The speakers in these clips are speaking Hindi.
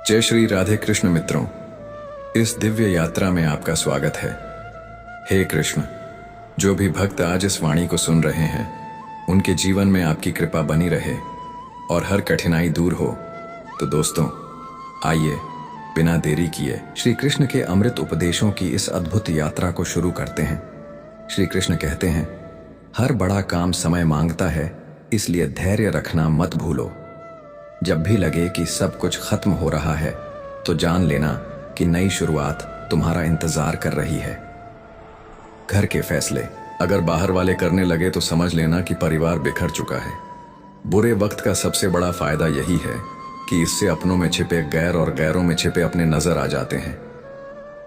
जय श्री राधे कृष्ण मित्रों, इस दिव्य यात्रा में आपका स्वागत है। हे कृष्ण, जो भी भक्त आज इस वाणी को सुन रहे हैं, उनके जीवन में आपकी कृपा बनी रहे और हर कठिनाई दूर हो। तो दोस्तों, आइए बिना देरी किए श्री कृष्ण के अमृत उपदेशों की इस अद्भुत यात्रा को शुरू करते हैं। श्री कृष्ण कहते हैं, हर बड़ा काम समय मांगता है, इसलिए धैर्य रखना मत भूलो। जब भी लगे कि सब कुछ खत्म हो रहा है, तो जान लेना कि नई शुरुआत तुम्हारा इंतजार कर रही है। घर के फैसले अगर बाहर वाले करने लगे तो समझ लेना कि परिवार बिखर चुका है। बुरे वक्त का सबसे बड़ा फायदा यही है कि इससे अपनों में छिपे गैर और गैरों में छिपे अपने नजर आ जाते हैं।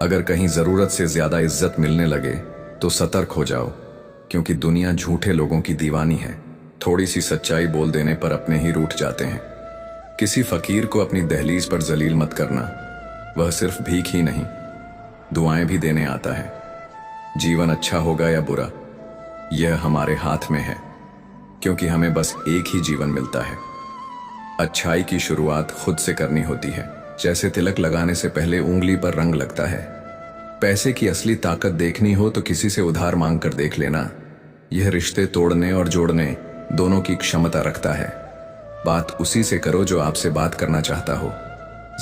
अगर कहीं जरूरत से ज्यादा इज्जत मिलने लगे तो सतर्क हो जाओ, क्योंकि दुनिया झूठे लोगों की दीवानी है। थोड़ी सी सच्चाई बोल देने पर अपने ही रूठ जाते हैं। किसी फकीर को अपनी दहलीज पर जलील मत करना, वह सिर्फ भीख ही नहीं, दुआएं भी देने आता है। जीवन अच्छा होगा या बुरा, यह हमारे हाथ में है, क्योंकि हमें बस एक ही जीवन मिलता है। अच्छाई की शुरुआत खुद से करनी होती है। जैसे तिलक लगाने से पहले उंगली पर रंग लगता है। पैसे की असली ताकत देखनी हो तो किसी से उधार मांग कर देख लेना। यह रिश्ते तोड़ने और जोड़ने दोनों की क्षमता रखता है। बात उसी से करो जो आपसे बात करना चाहता हो।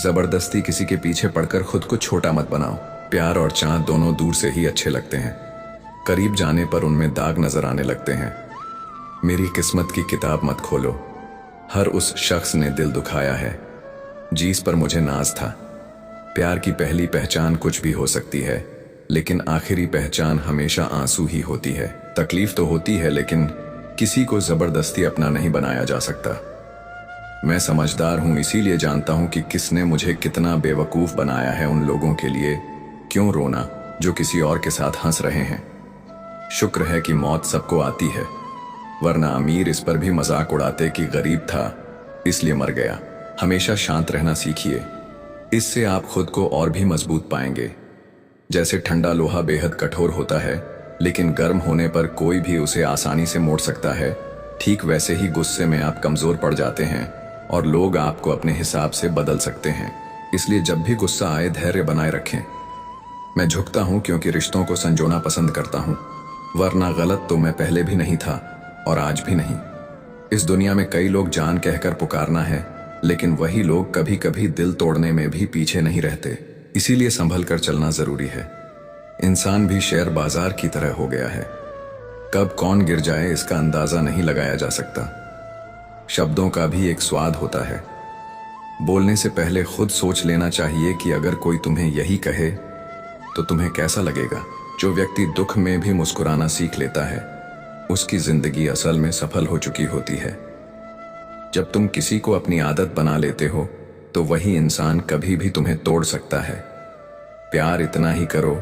जबरदस्ती किसी के पीछे पड़कर खुद को छोटा मत बनाओ। प्यार और चांद दोनों दूर से ही अच्छे लगते हैं, करीब जाने पर उनमें दाग नजर आने लगते हैं। मेरी किस्मत की किताब मत खोलो। हर उस शख्स ने दिल दुखाया है जिस पर मुझे नाज था। प्यार की पहली पहचान कुछ भी हो सकती है, लेकिन आखिरी पहचान हमेशा आंसू ही होती है। तकलीफ तो होती है, लेकिन किसी को जबरदस्ती अपना नहीं बनाया जा सकता। मैं समझदार हूं, इसीलिए जानता हूं कि किसने मुझे कितना बेवकूफ बनाया है। उन लोगों के लिए क्यों रोना जो किसी और के साथ हंस रहे हैं। शुक्र है कि मौत सबको आती है, वरना अमीर इस पर भी मजाक उड़ाते कि गरीब था इसलिए मर गया। हमेशा शांत रहना सीखिए, इससे आप खुद को और भी मजबूत पाएंगे। जैसे ठंडा लोहा बेहद कठोर होता है, लेकिन गर्म होने पर कोई भी उसे आसानी से मोड़ सकता है, ठीक वैसे ही गुस्से में आप कमजोर पड़ जाते हैं और लोग आपको अपने हिसाब से बदल सकते हैं। इसलिए जब भी गुस्सा आए, धैर्य बनाए रखें। मैं झुकता हूं क्योंकि रिश्तों को संजोना पसंद करता हूं, वरना गलत तो मैं पहले भी नहीं था और आज भी नहीं। इस दुनिया में कई लोग जान कहकर पुकारना है, लेकिन वही लोग कभी कभी दिल तोड़ने में भी पीछे नहीं रहते। इसीलिए संभल कर चलना जरूरी है। इंसान भी शेयर बाजार की तरह हो गया है। कब कौन गिर जाए इसका अंदाजा नहीं लगाया जा सकता। शब्दों का भी एक स्वाद होता है। बोलने से पहले खुद सोच लेना चाहिए कि अगर कोई तुम्हें यही कहे तो तुम्हें कैसा लगेगा। जो व्यक्ति दुख में भी मुस्कुराना सीख लेता है, उसकी जिंदगी असल में सफल हो चुकी होती है। जब तुम किसी को अपनी आदत बना लेते हो, तो वही इंसान कभी भी तुम्हें तोड़ सकता है। प्यार इतना ही करो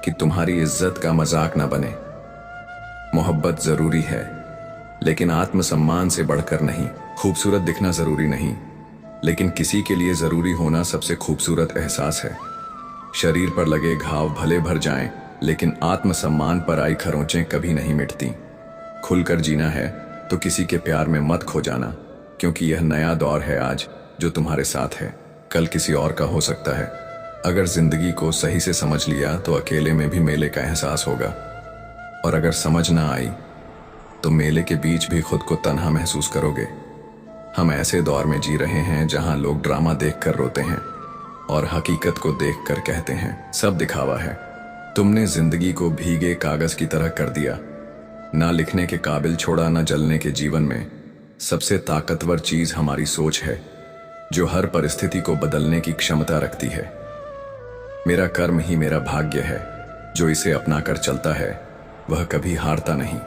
कि तुम्हारी इज्जत का मजाक ना बने। मोहब्बत जरूरी है, लेकिन आत्मसम्मान से बढ़कर नहीं। खूबसूरत दिखना जरूरी नहीं, लेकिन किसी के लिए जरूरी होना सबसे खूबसूरत एहसास है। शरीर पर लगे घाव भले भर जाएं, लेकिन आत्मसम्मान पर आई खरोंचें कभी नहीं मिटती। खुलकर जीना है तो किसी के प्यार में मत खो जाना, क्योंकि यह नया दौर है आज जो तुम्हारे साथ है, कल किसी और का हो सकता है। अगर जिंदगी को सही से समझ लिया तो अकेले में भी मेले का एहसास होगा, और अगर समझ ना आई तो मेले के बीच भी खुद को तन्हा महसूस करोगे। हम ऐसे दौर में जी रहे हैं जहां लोग ड्रामा देखकर रोते हैं और हकीकत को देखकर कहते हैं सब दिखावा है। तुमने जिंदगी को भीगे कागज की तरह कर दिया, ना लिखने के काबिल छोड़ा, ना जलने के जीवन में। सबसे ताकतवर चीज हमारी सोच है, जो हर परिस्थिति को बदलने की क्षमता रखती है। मेरा कर्म ही मेरा भाग्य है, जो इसे अपनाकर चलता है वह कभी हारता नहीं।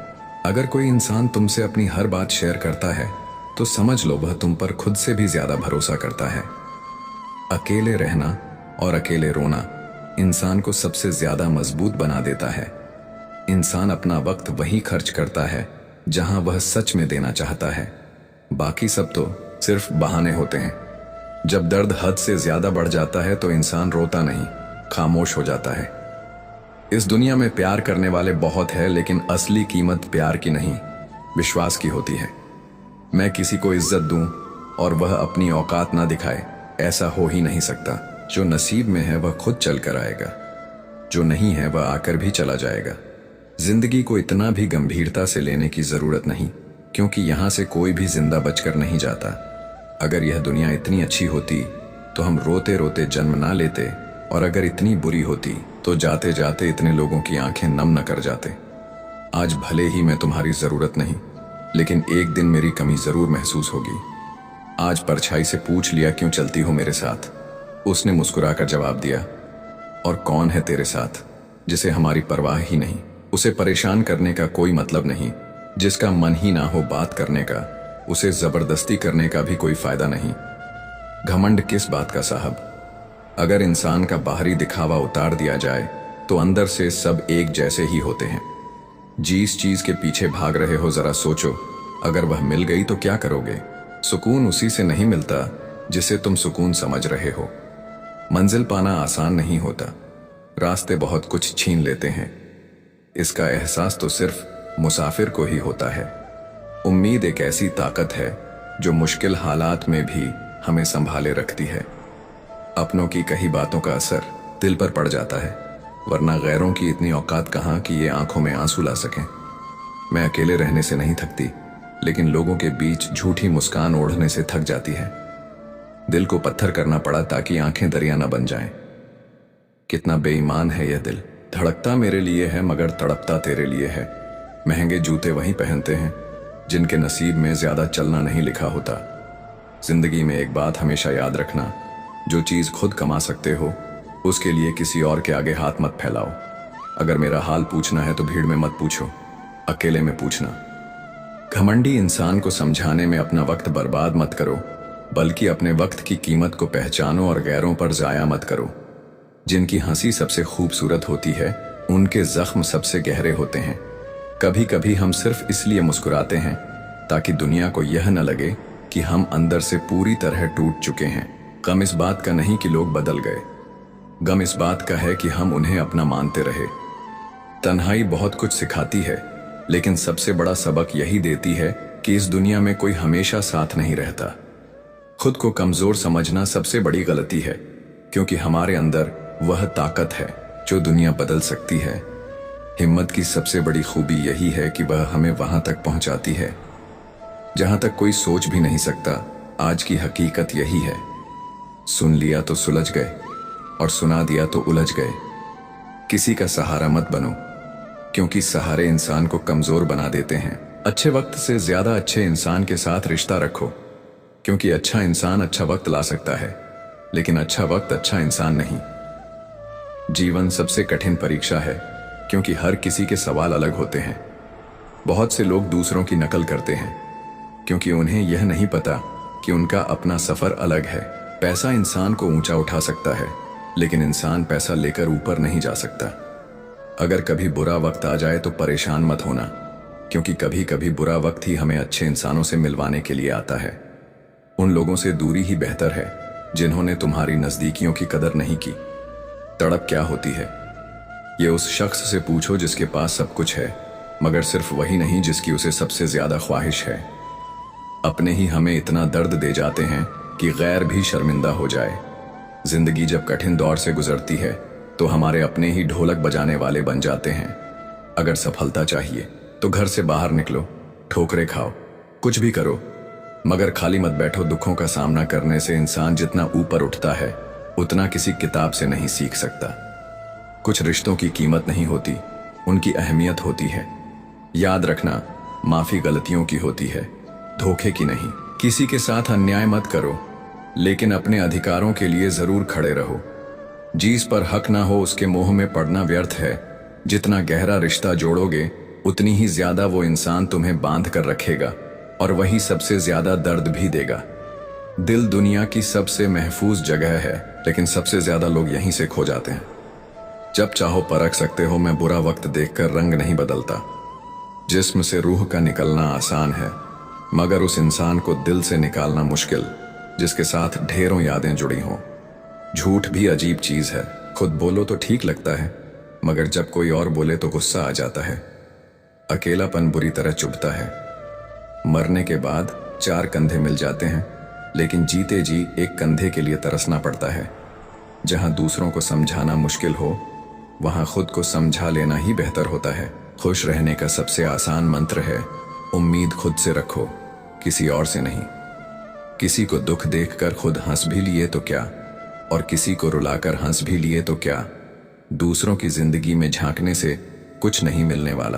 अगर कोई इंसान तुमसे अपनी हर बात शेयर करता है, तो समझ लो वह तुम पर खुद से भी ज्यादा भरोसा करता है। अकेले रहना और अकेले रोना इंसान को सबसे ज्यादा मजबूत बना देता है। इंसान अपना वक्त वहीं खर्च करता है जहां वह सच में देना चाहता है। बाकी सब तो सिर्फ बहाने होते हैं। जब दर्द हद से ज्यादा बढ़ जाता है तो इंसान रोता नहीं, खामोश हो जाता है। इस दुनिया में प्यार करने वाले बहुत हैं, लेकिन असली कीमत प्यार की नहीं, विश्वास की होती है। मैं किसी को इज्जत दूं और वह अपनी औकात ना दिखाए, ऐसा हो ही नहीं सकता। जो नसीब में है वह खुद चल कर आएगा, जो नहीं है वह आकर भी चला जाएगा। जिंदगी को इतना भी गंभीरता से लेने की जरूरत नहीं, क्योंकि यहां से कोई भी जिंदा बचकर नहीं जाता। अगर यह दुनिया इतनी अच्छी होती तो हम रोते रोते जन्म ना लेते, और अगर इतनी बुरी होती तो जाते जाते इतने लोगों की आंखें नम न कर जाते। आज भले ही मैं तुम्हारी जरूरत नहीं, लेकिन एक दिन मेरी कमी जरूर महसूस होगी। आज परछाई से पूछ लिया क्यों चलती हो मेरे साथ। उसने मुस्कुराकर जवाब दिया, और कौन है तेरे साथ जिसे हमारी परवाह ही नहीं। उसे परेशान करने का कोई मतलब नहीं। जिसका मन ही ना हो बात करने का, उसे जबरदस्ती करने का भी कोई फायदा नहीं। घमंड किस बात का साहब। अगर इंसान का बाहरी दिखावा उतार दिया जाए तो अंदर से सब एक जैसे ही होते हैं। जिस चीज के पीछे भाग रहे हो जरा सोचो, अगर वह मिल गई तो क्या करोगे। सुकून उसी से नहीं मिलता जिसे तुम सुकून समझ रहे हो। मंजिल पाना आसान नहीं होता, रास्ते बहुत कुछ छीन लेते हैं। इसका एहसास तो सिर्फ मुसाफिर को ही होता है। उम्मीद एक ऐसी ताकत है जो मुश्किल हालात में भी हमें संभाले रखती है। अपनों की कही बातों का असर दिल पर पड़ जाता है, वरना गैरों की इतनी औकात कहाँ कि ये आंखों में आंसू ला सकें। मैं अकेले रहने से नहीं थकती, लेकिन लोगों के बीच झूठी मुस्कान ओढ़ने से थक जाती है। दिल को पत्थर करना पड़ा ताकि आंखें दरिया न बन जाएं। कितना बेईमान है यह दिल। धड़कता मेरे लिए है मगर तड़पता तेरे लिए है। महंगे जूते वही पहनते हैं जिनके नसीब में ज्यादा चलना नहीं लिखा होता। जिंदगी में एक बात हमेशा याद रखना, जो चीज खुद कमा सकते हो उसके लिए किसी और के आगे हाथ मत फैलाओ। अगर मेरा हाल पूछना है तो भीड़ में मत पूछो, अकेले में पूछना। घमंडी इंसान को समझाने में अपना वक्त बर्बाद मत करो, बल्कि अपने वक्त की कीमत को पहचानो और गैरों पर जाया मत करो। जिनकी हंसी सबसे खूबसूरत होती है, उनके जख्म सबसे गहरे होते हैं। कभी कभी हम सिर्फ इसलिए मुस्कुराते हैं ताकि दुनिया को यह न लगे कि हम अंदर से पूरी तरह टूट चुके हैं। गम इस बात का नहीं कि लोग बदल गए, गम इस बात का है कि हम उन्हें अपना मानते रहे। तन्हाई बहुत कुछ सिखाती है, लेकिन सबसे बड़ा सबक यही देती है कि इस दुनिया में कोई हमेशा साथ नहीं रहता। खुद को कमजोर समझना सबसे बड़ी गलती है, क्योंकि हमारे अंदर वह ताकत है जो दुनिया बदल सकती है। हिम्मत की सबसे बड़ी खूबी यही है कि वह हमें वहां तक पहुंचाती है जहां तक कोई सोच भी नहीं सकता। आज की हकीकत यही है, सुन लिया तो सुलझ गए और सुना दिया तो उलझ गए। किसी का सहारा मत बनो, क्योंकि सहारे इंसान को कमजोर बना देते हैं। अच्छे वक्त से ज्यादा अच्छे इंसान के साथ रिश्ता रखो, क्योंकि अच्छा इंसान अच्छा वक्त ला सकता है, लेकिन अच्छा वक्त अच्छा इंसान नहीं। जीवन सबसे कठिन परीक्षा है, क्योंकि हर किसी के सवाल अलग होते हैं। बहुत से लोग दूसरों की नकल करते हैं, क्योंकि उन्हें यह नहीं पता कि उनका अपना सफर अलग है। पैसा इंसान को ऊंचा उठा सकता है, लेकिन इंसान पैसा लेकर ऊपर नहीं जा सकता। अगर कभी बुरा वक्त आ जाए तो परेशान मत होना, क्योंकि कभी कभी बुरा वक्त ही हमें अच्छे इंसानों से मिलवाने के लिए आता है। उन लोगों से दूरी ही बेहतर है जिन्होंने तुम्हारी नजदीकियों की कदर नहीं की। तड़प क्या होती है, ये उस शख्स से पूछो जिसके पास सब कुछ है, मगर सिर्फ वही नहीं जिसकी उसे सबसे ज्यादा ख्वाहिश है। अपने ही हमें इतना दर्द दे जाते हैं कि गैर भी शर्मिंदा हो जाए। जिंदगी जब कठिन दौर से गुजरती है तो हमारे अपने ही ढोलक बजाने वाले बन जाते हैं। अगर सफलता चाहिए तो घर से बाहर निकलो, ठोकरें खाओ, कुछ भी करो, मगर खाली मत बैठो। दुखों का सामना करने से इंसान जितना ऊपर उठता है, उतना किसी किताब से नहीं सीख सकता। कुछ रिश्तों की कीमत नहीं होती, उनकी अहमियत होती है। याद रखना, माफी गलतियों की होती है, धोखे की नहीं। किसी के साथ अन्याय मत करो, लेकिन अपने अधिकारों के लिए जरूर खड़े रहो। जिस पर हक ना हो उसके मोह में पड़ना व्यर्थ है। जितना गहरा रिश्ता जोड़ोगे, उतनी ही ज्यादा वो इंसान तुम्हें बांध कर रखेगा, और वही सबसे ज्यादा दर्द भी देगा। दिल दुनिया की सबसे महफूज जगह है, लेकिन सबसे ज्यादा लोग यहीं से खो जाते हैं। जब चाहो परख सकते हो, मैं बुरा वक्त देखकर रंग नहीं बदलता। जिस्म से रूह का निकलना आसान है, मगर उस इंसान को दिल से निकालना मुश्किल जिसके साथ ढेरों यादें जुड़ी हों। झूठ भी अजीब चीज है, खुद बोलो तो ठीक लगता है, मगर जब कोई और बोले तो गुस्सा आ जाता है। अकेलापन बुरी तरह चुभता है। मरने के बाद चार कंधे मिल जाते हैं, लेकिन जीते जी एक कंधे के लिए तरसना पड़ता है। जहां दूसरों को समझाना मुश्किल हो, वहां खुद को समझा लेना ही बेहतर होता है। खुश रहने का सबसे आसान मंत्र है, उम्मीद खुद से रखो, किसी और से नहीं। किसी को दुख देखकर खुद हंस भी लिए तो क्या, और किसी को रुलाकर हंस भी लिए तो क्या। दूसरों की जिंदगी में झांकने से कुछ नहीं मिलने वाला।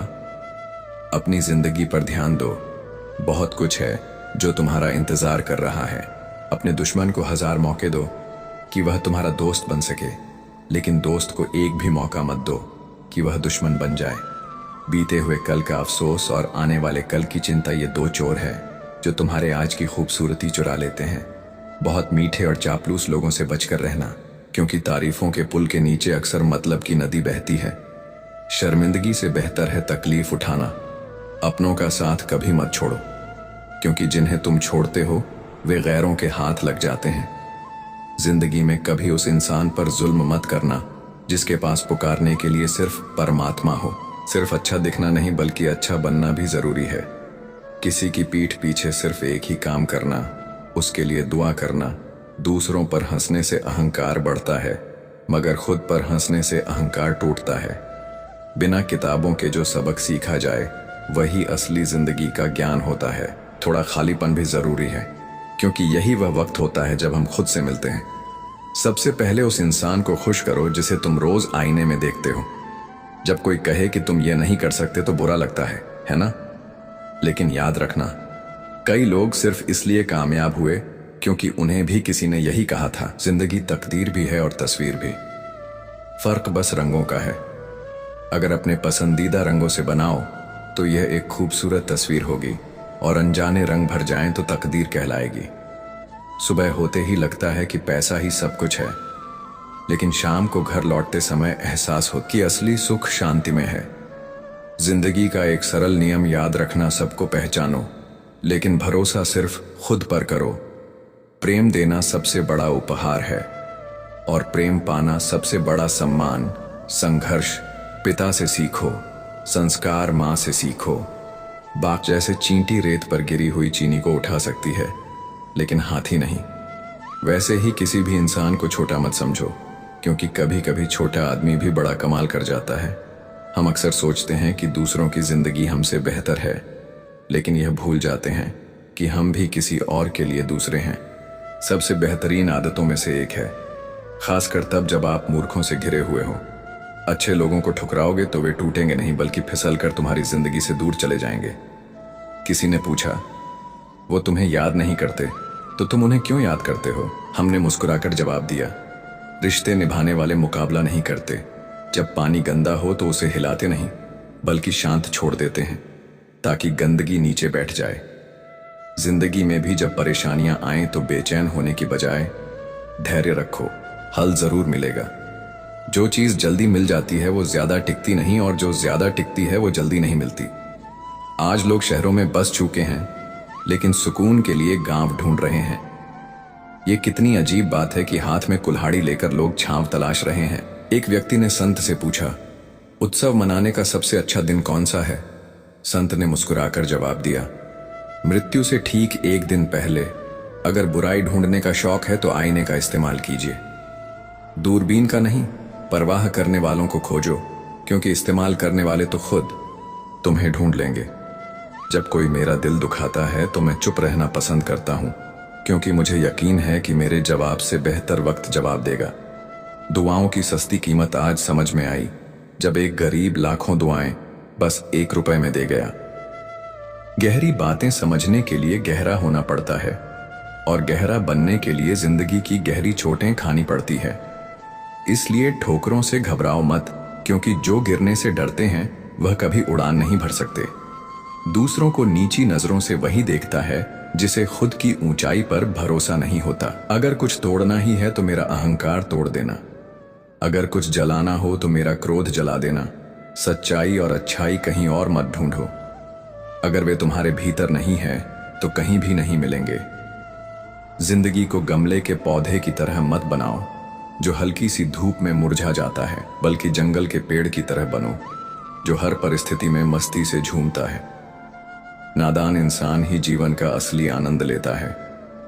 अपनी जिंदगी पर ध्यान दो, बहुत कुछ है जो तुम्हारा इंतजार कर रहा है। अपने दुश्मन को 1000 मौके दो कि वह तुम्हारा दोस्त बन सके, लेकिन दोस्त को एक भी मौका मत दो कि वह दुश्मन बन जाए। बीते हुए कल का अफसोस और आने वाले कल की चिंता, ये 2 चोर हैं जो तुम्हारे आज की खूबसूरती चुरा लेते हैं। बहुत मीठे और चापलूस लोगों से बचकर रहना, क्योंकि तारीफों के पुल के नीचे अक्सर मतलब की नदी बहती है। शर्मिंदगी से बेहतर है तकलीफ उठाना। अपनों का साथ कभी मत छोड़ो, क्योंकि जिन्हें तुम छोड़ते हो वे गैरों के हाथ लग जाते हैं। जिंदगी में कभी उस इंसान पर जुल्म मत करना जिसके पास पुकारने के लिए सिर्फ परमात्मा हो। सिर्फ अच्छा दिखना नहीं, बल्कि अच्छा बनना भी जरूरी है। किसी की पीठ पीछे सिर्फ एक ही काम करना, उसके लिए दुआ करना। दूसरों पर हंसने से अहंकार बढ़ता है, मगर खुद पर हंसने से अहंकार टूटता है। बिना किताबों के जो सबक सीखा जाए वही असली जिंदगी का ज्ञान होता है। थोड़ा खालीपन भी जरूरी है, क्योंकि यही वह वक्त होता है जब हम खुद से मिलते हैं। सबसे पहले उस इंसान को खुश करो जिसे तुम रोज आईने में देखते हो। जब कोई कहे कि तुम ये नहीं कर सकते तो बुरा लगता है ना? लेकिन याद रखना, कई लोग सिर्फ इसलिए कामयाब हुए क्योंकि उन्हें भी किसी ने यही कहा था। जिंदगी तकदीर भी है और तस्वीर भी, फर्क बस रंगों का है। अगर अपने पसंदीदा रंगों से बनाओ तो यह एक खूबसूरत तस्वीर होगी, और अनजाने रंग भर जाएं तो तकदीर कहलाएगी। सुबह होते ही लगता है कि पैसा ही सब कुछ है, लेकिन शाम को घर लौटते समय एहसास हो कि असली सुख शांति में है। जिंदगी का एक सरल नियम याद रखना, सबको पहचानो लेकिन भरोसा सिर्फ खुद पर करो। प्रेम देना सबसे बड़ा उपहार है, और प्रेम पाना सबसे बड़ा सम्मान। संघर्ष पिता से सीखो, संस्कार माँ से सीखो। बाग जैसे चींटी रेत पर गिरी हुई चीनी को उठा सकती है, लेकिन हाथी नहीं। वैसे ही किसी भी इंसान को छोटा मत समझो, क्योंकि कभी कभी छोटा आदमी भी बड़ा कमाल कर जाता है। हम अक्सर सोचते हैं कि दूसरों की जिंदगी हमसे बेहतर है, लेकिन यह भूल जाते हैं कि हम भी किसी और के लिए दूसरे हैं। सबसे बेहतरीन आदतों में से एक है, खासकर तब जब आप मूर्खों से घिरे हुए हो। अच्छे लोगों को ठुकराओगे तो वे टूटेंगे नहीं, बल्कि फिसलकर तुम्हारी जिंदगी से दूर चले जाएंगे। किसी ने पूछा, वो तुम्हें याद नहीं करते तो तुम उन्हें क्यों याद करते हो? हमने मुस्कुराकर जवाब दिया, रिश्ते निभाने वाले मुकाबला नहीं करते। जब पानी गंदा हो तो उसे हिलाते नहीं, बल्कि शांत छोड़ देते हैं ताकि गंदगी नीचे बैठ जाए। जिंदगी में भी जब परेशानियां आएं तो बेचैन होने की बजाय धैर्य रखो, हल जरूर मिलेगा। जो चीज जल्दी मिल जाती है वो ज्यादा टिकती नहीं, और जो ज्यादा टिकती है वो जल्दी नहीं मिलती। आज लोग शहरों में बस चुके हैं, लेकिन सुकून के लिए गांव ढूंढ रहे हैं। ये कितनी अजीब बात है कि हाथ में कुल्हाड़ी लेकर लोग छांव तलाश रहे हैं। एक व्यक्ति ने संत से पूछा, उत्सव मनाने का सबसे अच्छा दिन कौन सा है? संत ने मुस्कुराकर जवाब दिया, मृत्यु से ठीक 1 दिन पहले। अगर बुराई ढूंढने का शौक है तो आईने का इस्तेमाल कीजिए। दूरबीन का नहीं, परवाह करने वालों को खोजो, क्योंकि इस्तेमाल करने वाले तो खुद तुम्हें ढूंढ लेंगे। जब कोई मेरा दिल दुखाता है तो मैं चुप रहना पसंद करता हूं, क्योंकि मुझे यकीन है कि मेरे जवाब से बेहतर वक्त जवाब देगा। दुआओं की सस्ती कीमत आज समझ में आई, जब एक गरीब लाखों दुआएं बस 1 रुपए में दे गया। गहरी बातें समझने के लिए गहरा होना पड़ता है, और गहरा बनने के लिए जिंदगी की गहरी चोटें खानी पड़ती है। इसलिए ठोकरों से घबराओ मत, क्योंकि जो गिरने से डरते हैं वह कभी उड़ान नहीं भर सकते। दूसरों को नीची नजरों से वही देखता है जिसे खुद की ऊंचाई पर भरोसा नहीं होता। अगर कुछ तोड़ना ही है तो मेरा अहंकार तोड़ देना, अगर कुछ जलाना हो तो मेरा क्रोध जला देना। सच्चाई और अच्छाई कहीं और मत ढूंढो, अगर वे तुम्हारे भीतर नहीं है तो कहीं भी नहीं मिलेंगे। जिंदगी को गमले के पौधे की तरह मत बनाओ जो हल्की सी धूप में मुरझा जाता है, बल्कि जंगल के पेड़ की तरह बनो जो हर परिस्थिति में मस्ती से झूमता है। नादान इंसान ही जीवन का असली आनंद लेता है,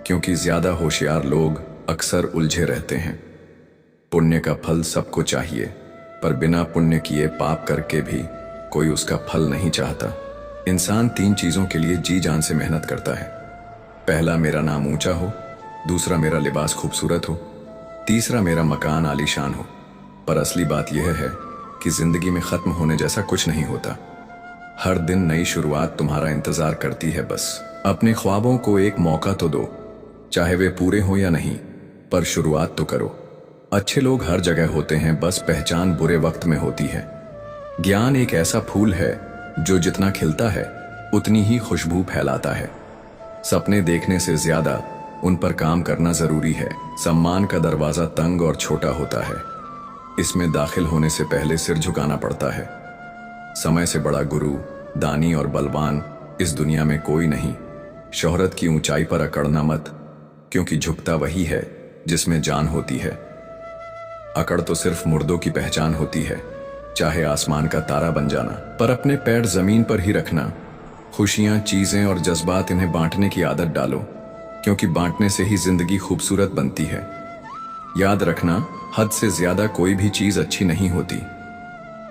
क्योंकि ज्यादा होशियार लोग अक्सर उलझे रहते हैं। पुण्य का फल सबको चाहिए, पर बिना पुण्य किए पाप करके भी कोई उसका फल नहीं चाहता। इंसान 3 चीजों के लिए जी जान से मेहनत करता है। पहला, मेरा नाम ऊंचा हो। दूसरा, मेरा लिबास खूबसूरत हो। तीसरा, मेरा मकान आलीशान हो। पर असली बात यह है कि जिंदगी में खत्म होने जैसा कुछ नहीं होता। हर दिन नई शुरुआत तुम्हारा इंतजार करती है। बस अपने ख्वाबों को एक मौका तो दो, चाहे वे पूरे हो या नहीं, पर शुरुआत तो करो। अच्छे लोग हर जगह होते हैं, बस पहचान बुरे वक्त में होती है। ज्ञान एक ऐसा फूल है जो जितना खिलता है उतनी ही खुशबू फैलाता है। सपने देखने से ज्यादा उन पर काम करना जरूरी है। सम्मान का दरवाजा तंग और छोटा होता है, इसमें दाखिल होने से पहले सिर झुकाना पड़ता है। समय से बड़ा गुरु, दानी और बलवान इस दुनिया में कोई नहीं। शोहरत की ऊंचाई पर अकड़ना मत, क्योंकि झुकता वही है जिसमें जान होती है। अकड़ तो सिर्फ मुर्दों की पहचान होती है, चाहे आसमान का तारा बन जाना, पर अपने पैर जमीन पर ही रखना। खुशियां, चीजें और जज्बात, इन्हें बांटने की आदत डालो, क्योंकि बांटने से ही जिंदगी खूबसूरत बनती है। याद रखना, हद से ज्यादा कोई भी चीज अच्छी नहीं होती।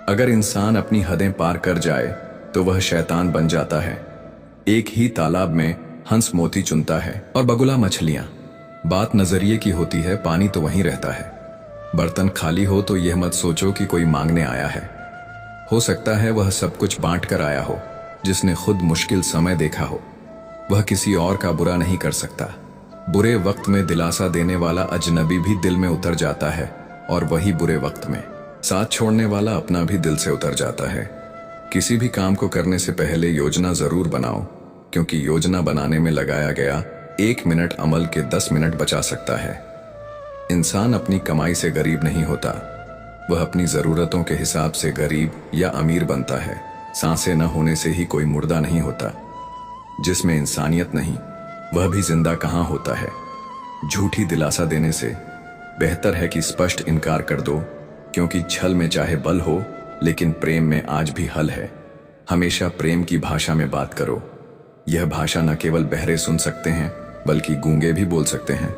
अगर इंसान अपनी हदें पार कर जाए तो वह शैतान बन जाता है। एक ही तालाब में हंस मोती चुनता है और बगुला मछलियां। बात नजरिए की होती है, पानी तो वहीं रहता है। बर्तन खाली हो तो यह मत सोचो कि कोई मांगने आया है। हो सकता है वह सब कुछ बांट कर आया हो, जिसने खुद मुश्किल समय देखा हो। वह किसी और का बुरा नहीं कर सकता। बुरे वक्त में दिलासा देने वाला अजनबी भी दिल में उतर जाता है, और वही बुरे वक्त में साथ छोड़ने वाला अपना भी दिल से उतर जाता है। किसी भी काम को करने से पहले योजना जरूर बनाओ, क्योंकि योजना बनाने में लगाया गया 1 मिनट अमल के 10 मिनट बचा सकता है। इंसान अपनी कमाई से गरीब नहीं होता, वह अपनी जरूरतों के हिसाब से गरीब या अमीर बनता है। सांसें न होने से ही कोई मुर्दा नहीं होता। जिसमें इंसानियत नहीं, वह भी जिंदा कहाँ होता है। झूठी दिलासा देने से बेहतर है कि स्पष्ट इनकार कर दो, क्योंकि छल में चाहे बल हो, लेकिन प्रेम में आज भी हल है। हमेशा प्रेम की भाषा में बात करो। यह भाषा न केवल बहरे सुन सकते हैं, बल्कि गूंगे भी बोल सकते हैं।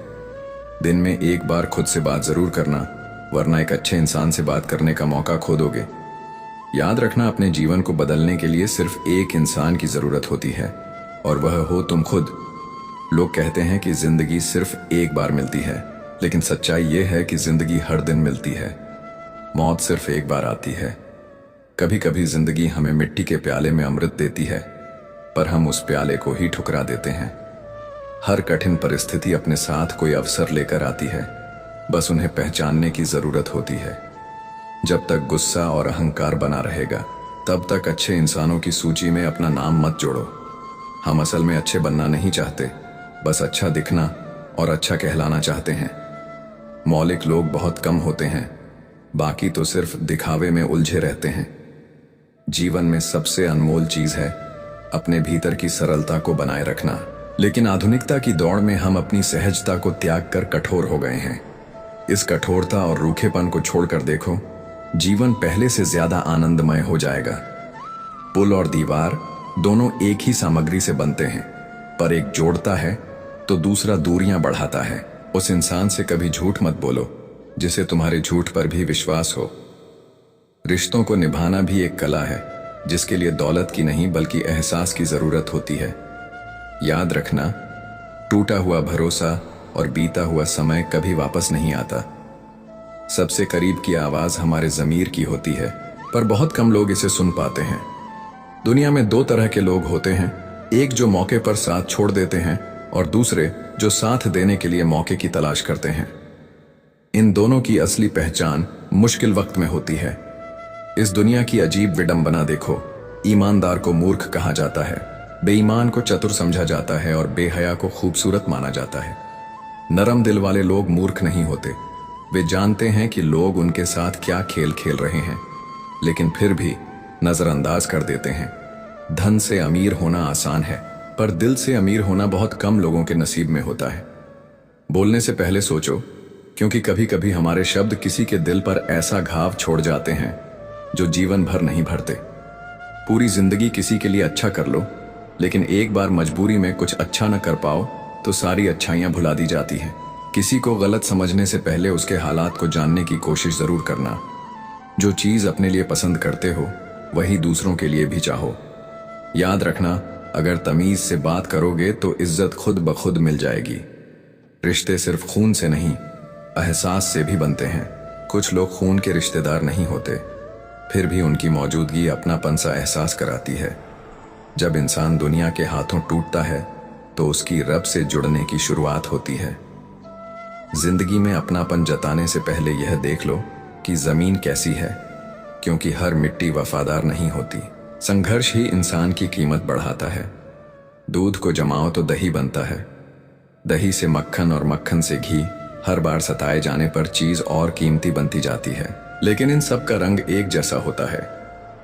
दिन में एक बार खुद से बात जरूर करना, वरना एक अच्छे इंसान से बात करने का मौका खो दोगे। याद रखना, अपने जीवन को बदलने के लिए सिर्फ एक इंसान की जरूरत होती है, और वह हो तुम खुद। लोग कहते हैं कि जिंदगी सिर्फ एक बार मिलती है, लेकिन सच्चाई यह है कि जिंदगी हर दिन मिलती है। मौत सिर्फ एक बार आती है। कभी कभी जिंदगी हमें मिट्टी के प्याले में अमृत देती है, पर हम उस प्याले को ही ठुकरा देते हैं। हर कठिन परिस्थिति अपने साथ कोई अवसर लेकर आती है, बस उन्हें पहचानने की जरूरत होती है। जब तक गुस्सा और अहंकार बना रहेगा, तब तक अच्छे इंसानों की सूची में अपना नाम मत जोड़ो। हम असल में अच्छे बनना नहीं चाहते, बस अच्छा दिखना और अच्छा कहलाना चाहते हैं। मौलिक लोग बहुत कम होते हैं, बाकी तो सिर्फ दिखावे में उलझे रहते हैं। जीवन में सबसे अनमोल चीज है अपने भीतर की सरलता को बनाए रखना। लेकिन आधुनिकता की दौड़ में हम अपनी सहजता को त्याग कर कठोर हो गए हैं। इस कठोरता और रूखेपन को छोड़कर देखो, जीवन पहले से ज्यादा आनंदमय हो जाएगा। पुल और दीवार दोनों एक ही सामग्री से बनते हैं, पर एक जोड़ता है तो दूसरा दूरियां बढ़ाता है। उस इंसान से कभी झूठ मत बोलो जिसे तुम्हारे झूठ पर भी विश्वास हो। रिश्तों को निभाना भी एक कला है, जिसके लिए दौलत की नहीं बल्कि एहसास की जरूरत होती है। याद रखना, टूटा हुआ भरोसा और बीता हुआ समय कभी वापस नहीं आता। सबसे करीब की आवाज हमारे ज़मीर की होती है, पर बहुत कम लोग इसे सुन पाते हैं। दुनिया में 2 तरह के लोग होते हैं, एक जो मौके पर साथ छोड़ देते हैं और दूसरे जो साथ देने के लिए मौके की तलाश करते हैं। इन दोनों की असली पहचान मुश्किल वक्त में होती है। इस दुनिया की अजीब विडंबना देखो, ईमानदार को मूर्ख कहा जाता है, बेईमान को चतुर समझा जाता है और बेहया को खूबसूरत माना जाता है। नरम दिल वाले लोग मूर्ख नहीं होते, वे जानते हैं कि लोग उनके साथ क्या खेल खेल रहे हैं, लेकिन फिर भी नजरअंदाज कर देते हैं। धन से अमीर होना आसान है, पर दिल से अमीर होना बहुत कम लोगों के नसीब में होता है। बोलने से पहले सोचो, क्योंकि कभी कभी हमारे शब्द किसी के दिल पर ऐसा घाव छोड़ जाते हैं जो जीवन भर नहीं भरते। पूरी जिंदगी किसी के लिए अच्छा कर लो, लेकिन एक बार मजबूरी में कुछ अच्छा न कर पाओ तो सारी अच्छाइयां भुला दी जाती हैं। किसी को गलत समझने से पहले उसके हालात को जानने की कोशिश जरूर करना। जो चीज अपने लिए पसंद करते हो वही दूसरों के लिए भी चाहो। याद रखना, अगर तमीज से बात करोगे तो इज्जत खुद ब खुद मिल जाएगी। रिश्ते सिर्फ खून से नहीं, एहसास से भी बनते हैं। कुछ लोग खून के रिश्तेदार नहीं होते, फिर भी उनकी मौजूदगी अपनापन सा एहसास कराती है। जब इंसान दुनिया के हाथों टूटता है तो उसकी रब से जुड़ने की शुरुआत होती है। जिंदगी में अपनापन जताने से पहले यह देख लो कि जमीन कैसी है, क्योंकि हर मिट्टी वफादार नहीं होती। संघर्ष ही इंसान की कीमत बढ़ाता है। दूध को जमाओ तो दही बनता है, दही से मक्खन और मक्खन से घी। हर बार सताए जाने पर चीज और कीमती बनती जाती है। लेकिन इन सब का रंग एक जैसा होता है।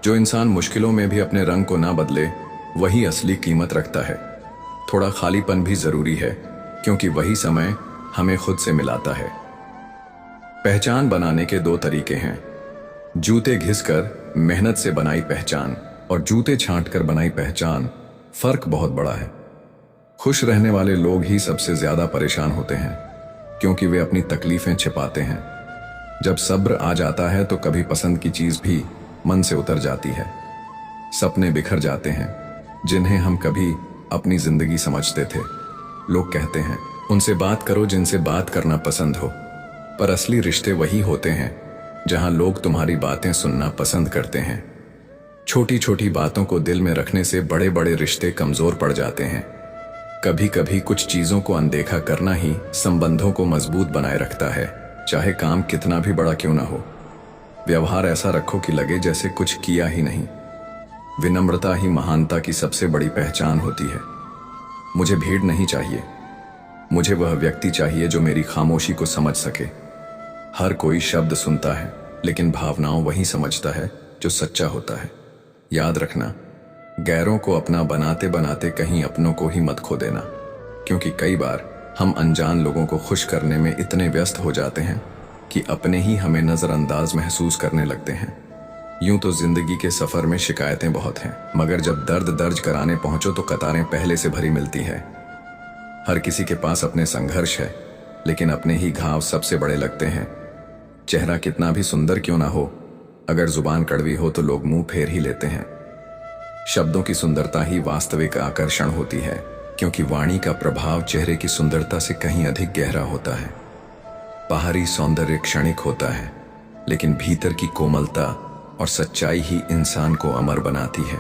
जो इंसान मुश्किलों में भी अपने रंग को ना बदले वही असली कीमत रखता है। थोड़ा खालीपन भी जरूरी है, क्योंकि वही समय हमें खुद से मिलाता है। पहचान बनाने के दो तरीके हैं, जूते घिसकर मेहनत से बनाई पहचान और जूते छांटकर बनाई पहचान। फर्क बहुत बड़ा है। खुश रहने वाले लोग ही सबसे ज्यादा परेशान होते हैं, क्योंकि वे अपनी तकलीफें छिपाते हैं। जब सब्र आ जाता है तो कभी पसंद की चीज भी मन से उतर जाती है। सपने बिखर जाते हैं जिन्हें हम कभी अपनी जिंदगी समझते थे। लोग कहते हैं उनसे बात करो जिनसे बात करना पसंद हो, पर असली रिश्ते वही होते हैं जहां लोग तुम्हारी बातें सुनना पसंद करते हैं। छोटी छोटी बातों को दिल में रखने से बड़े बड़े रिश्ते कमजोर पड़ जाते हैं। कभी कभी कुछ चीजों को अनदेखा करना ही संबंधों को मजबूत बनाए रखता है, चाहे काम कितना भी बड़ा क्यों ना हो। व्यवहार ऐसा रखो कि लगे जैसे कुछ किया ही नहीं। विनम्रता ही महानता की सबसे बड़ी पहचान होती है। मुझे भीड़ नहीं चाहिए, मुझे वह व्यक्ति चाहिए जो मेरी खामोशी को समझ सके। हर कोई शब्द सुनता है, लेकिन भावनाओं वही समझता है जो सच्चा होता है। याद रखना, गैरों को अपना बनाते बनाते कहीं अपनों को ही मत खो देना, क्योंकि कई बार हम अनजान लोगों को खुश करने में इतने व्यस्त हो जाते हैं कि अपने ही हमें नजरअंदाज महसूस करने लगते हैं। यूं तो जिंदगी के सफर में शिकायतें बहुत हैं, मगर जब दर्द दर्ज कराने पहुंचो तो कतारें पहले से भरी मिलती है। हर किसी के पास अपने संघर्ष है, लेकिन अपने ही घाव सबसे बड़े लगते हैं। चेहरा कितना भी सुंदर क्यों ना हो, अगर जुबान कड़वी हो तो लोग मुंह फेर ही लेते हैं। शब्दों की सुंदरता ही वास्तविक आकर्षण होती है, क्योंकि वाणी का प्रभाव चेहरे की सुंदरता से कहीं अधिक गहरा होता है। बाहरी सौंदर्य क्षणिक होता है, लेकिन भीतर की कोमलता और सच्चाई ही इंसान को अमर बनाती है।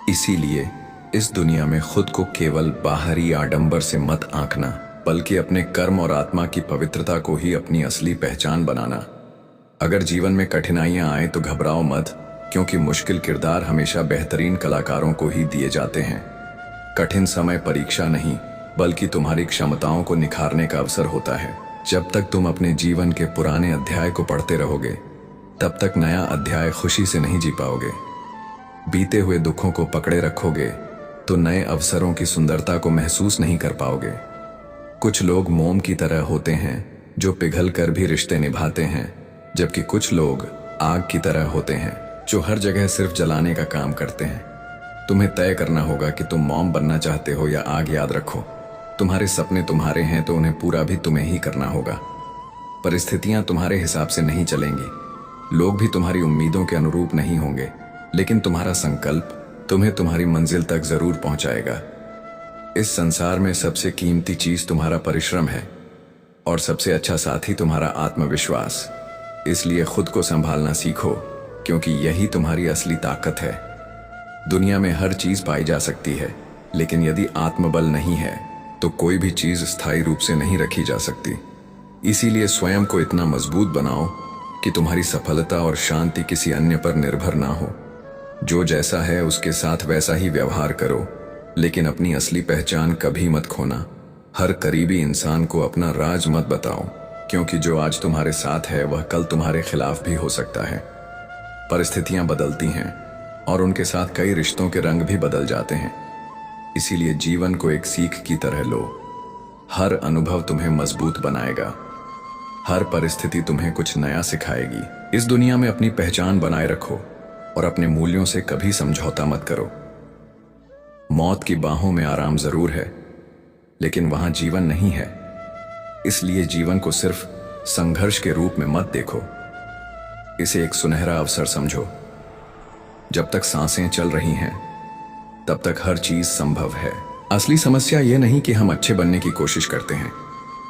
इसीलिए इस दुनिया में खुद को केवल बाहरी आडंबर से मत आंकना, बल्कि अपने कर्म और आत्मा की पवित्रता को ही अपनी असली पहचान बनाना। अगर जीवन में कठिनाइयां आए तो घबराओ मत, क्योंकि मुश्किल किरदार हमेशा बेहतरीन कलाकारों को ही दिए जाते हैं। कठिन समय परीक्षा नहीं, बल्कि तुम्हारी क्षमताओं को निखारने का अवसर होता है। जब तक तुम अपने जीवन के पुराने अध्याय को पढ़ते रहोगे, तब तक नया अध्याय खुशी से नहीं जी पाओगे। बीते हुए दुखों को पकड़े रखोगे तो नए अवसरों की सुंदरता को महसूस नहीं कर पाओगे। कुछ लोग मोम की तरह होते हैं जो पिघल कर भी रिश्ते निभाते हैं, जबकि कुछ लोग आग की तरह होते हैं जो हर जगह सिर्फ जलाने का काम करते हैं। तुम्हें तय करना होगा कि तुम मोम बनना चाहते हो या आग। याद रखो, तुम्हारे सपने तुम्हारे हैं तो उन्हें पूरा भी तुम्हें ही करना होगा। परिस्थितियां तुम्हारे हिसाब से नहीं चलेंगी, लोग भी तुम्हारी उम्मीदों के अनुरूप नहीं होंगे, लेकिन तुम्हारा संकल्प तुम्हें तुम्हारी मंजिल तक जरूर पहुंचाएगा। इस संसार में सबसे कीमती चीज तुम्हारा परिश्रम है और सबसे अच्छा साथी तुम्हारा आत्मविश्वास। इसलिए खुद को संभालना सीखो, क्योंकि यही तुम्हारी असली ताकत है। दुनिया में हर चीज पाई जा सकती है, लेकिन यदि आत्मबल नहीं है तो कोई भी चीज स्थायी रूप से नहीं रखी जा सकती। इसीलिए स्वयं को इतना मजबूत बनाओ कि तुम्हारी सफलता और शांति किसी अन्य पर निर्भर ना हो। जो जैसा है उसके साथ वैसा ही व्यवहार करो, लेकिन अपनी असली पहचान कभी मत खोना। हर करीबी इंसान को अपना राज मत बताओ, क्योंकि जो आज तुम्हारे साथ है वह कल तुम्हारे खिलाफ भी हो सकता है। परिस्थितियां बदलती हैं और उनके साथ कई रिश्तों के रंग भी बदल जाते हैं। इसीलिए जीवन को एक सीख की तरह लो। हर अनुभव तुम्हें मजबूत बनाएगा, हर परिस्थिति तुम्हें कुछ नया सिखाएगी। इस दुनिया में अपनी पहचान बनाए रखो और अपने मूल्यों से कभी समझौता मत करो। मौत की बाहों में आराम जरूर है, लेकिन वहां जीवन नहीं है। इसलिए जीवन को सिर्फ संघर्ष के रूप में मत देखो, इसे एक सुनहरा अवसर समझो। जब तक सांसें चल रही हैं तब तक हर चीज संभव है। असली समस्या यह नहीं कि हम अच्छे बनने की कोशिश करते हैं,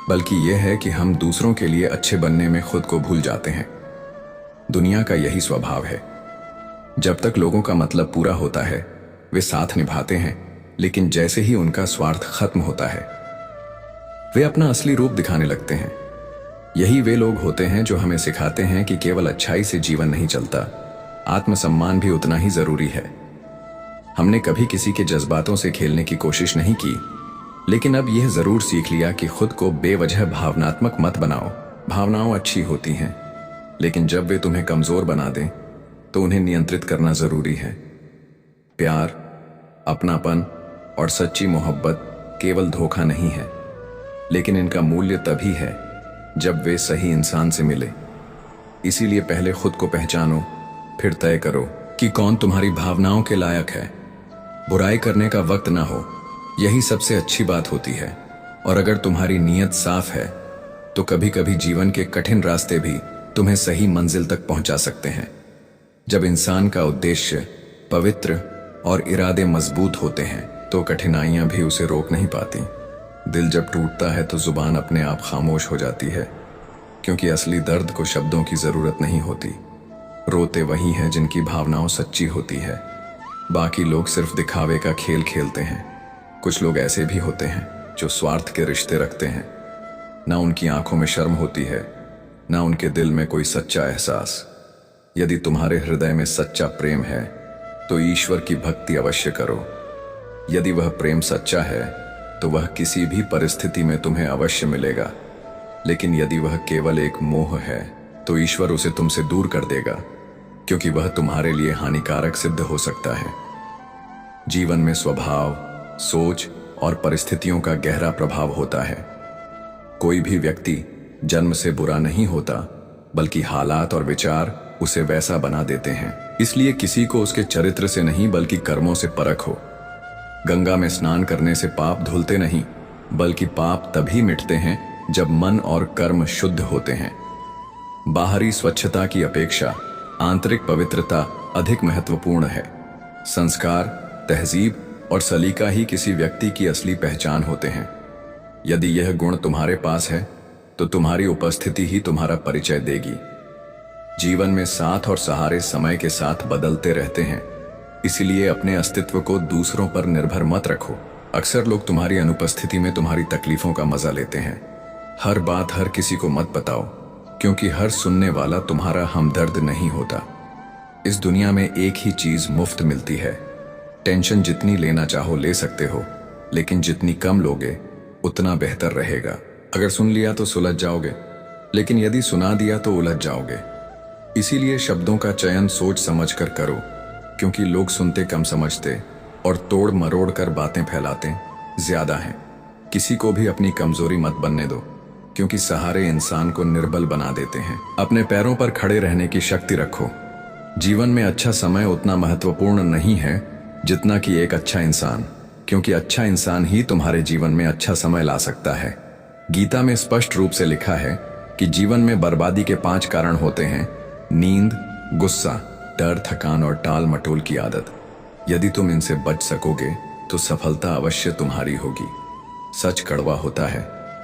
बल्कि यह है कि हम दूसरों के लिए अच्छे बनने में खुद को भूल जाते हैं। दुनिया का यही स्वभाव है। जब तक लोगों का मतलब पूरा होता है वे साथ निभाते हैं, लेकिन जैसे ही उनका स्वार्थ खत्म होता है वे अपना असली रूप दिखाने लगते हैं। यही वे लोग होते हैं जो हमें सिखाते हैं कि केवल अच्छाई से जीवन नहीं चलता, आत्मसम्मान भी उतना ही जरूरी है। हमने कभी किसी के जज्बातों से खेलने की कोशिश नहीं की, लेकिन अब यह जरूर सीख लिया कि खुद को बेवजह भावनात्मक मत बनाओ। भावनाओं अच्छी होती हैं, लेकिन जब वे तुम्हें कमजोर बना दें तो उन्हें नियंत्रित करना जरूरी है। प्यार, अपनापन और सच्ची मोहब्बत केवल धोखा नहीं है, लेकिन इनका मूल्य तभी है जब वे सही इंसान से मिले। इसीलिए पहले खुद को पहचानो, फिर तय करो कि कौन तुम्हारी भावनाओं के लायक है। बुराई करने का वक्त ना हो, यही सबसे अच्छी बात होती है। और अगर तुम्हारी नीयत साफ है तो कभी कभी जीवन के कठिन रास्ते भी तुम्हें सही मंजिल तक पहुंचा सकते हैं। जब इंसान का उद्देश्य पवित्र और इरादे मजबूत होते हैं तो कठिनाइयां भी उसे रोक नहीं पाती। दिल जब टूटता है तो जुबान अपने आप खामोश हो जाती है, क्योंकि असली दर्द को शब्दों की जरूरत नहीं होती। रोते वही हैं जिनकी भावनाओं सच्ची होती है। बाकी लोग सिर्फ दिखावे का खेल खेलते हैं। कुछ लोग ऐसे भी होते हैं जो स्वार्थ के रिश्ते रखते हैं। ना उनकी आंखों में शर्म होती है, ना उनके दिल में कोई सच्चा एहसास। यदि तुम्हारे हृदय में सच्चा प्रेम है तो ईश्वर की भक्ति अवश्य करो। यदि वह प्रेम सच्चा है तो वह किसी भी परिस्थिति में तुम्हें अवश्य मिलेगा, लेकिन यदि वह केवल एक मोह है तो ईश्वर उसे तुमसे दूर कर देगा, क्योंकि वह तुम्हारे लिए हानिकारक सिद्ध हो सकता है। जीवन में स्वभाव, सोच और परिस्थितियों का गहरा प्रभाव होता है। कोई भी व्यक्ति जन्म से बुरा नहीं होता, बल्कि हालात और विचार उसे वैसा बना देते हैं। इसलिए किसी को उसके चरित्र से नहीं बल्कि कर्मों से परखो। गंगा में स्नान करने से पाप धुलते नहीं, बल्कि पाप तभी मिटते हैं जब मन और कर्म शुद्ध होते हैं। बाहरी स्वच्छता की अपेक्षा आंतरिक पवित्रता अधिक महत्वपूर्ण है। संस्कार, तहजीब और सलीका ही किसी व्यक्ति की असली पहचान होते हैं। यदि यह गुण तुम्हारे पास है तो तुम्हारी उपस्थिति ही तुम्हारा परिचय देगी। जीवन में साथ और सहारे समय के साथ बदलते रहते हैं, इसलिए अपने अस्तित्व को दूसरों पर निर्भर मत रखो। अक्सर लोग तुम्हारी अनुपस्थिति में तुम्हारी तकलीफों का मजा लेते हैं। हर बात हर किसी को मत बताओ, क्योंकि हर सुनने वाला तुम्हारा हमदर्द नहीं होता। इस दुनिया में एक ही चीज मुफ्त मिलती है। टेंशन जितनी लेना चाहो ले सकते हो, लेकिन जितनी कम लोगे उतना बेहतर रहेगा। अगर सुन लिया तो सुलझ जाओगे, लेकिन यदि सुना दिया तो उलझ जाओगे। इसीलिए शब्दों का चयन सोच समझ कर करो, क्योंकि लोग सुनते कम समझते और तोड़ मरोड़ कर बातें फैलाते ज्यादा हैं। किसी को भी अपनी कमजोरी मत बनने दो, क्योंकि सहारे इंसान को निर्बल बना देते हैं। अपने पैरों पर खड़े रहने की शक्ति रखो। जीवन में अच्छा समय उतना महत्वपूर्ण नहीं है जितना कि एक अच्छा इंसान, क्योंकि अच्छा इंसान ही तुम्हारे जीवन में अच्छा समय ला सकता है। गीता में स्पष्ट रूप से लिखा है कि जीवन में बर्बादी के 5 कारण होते हैं: नींद, गुस्सा, डर, थकान और टाल मटोल की आदत। यदि तुम इनसे बच सकोगे तो सफलता अवश्य तुम्हारी होगी। सच कड़वा होता है,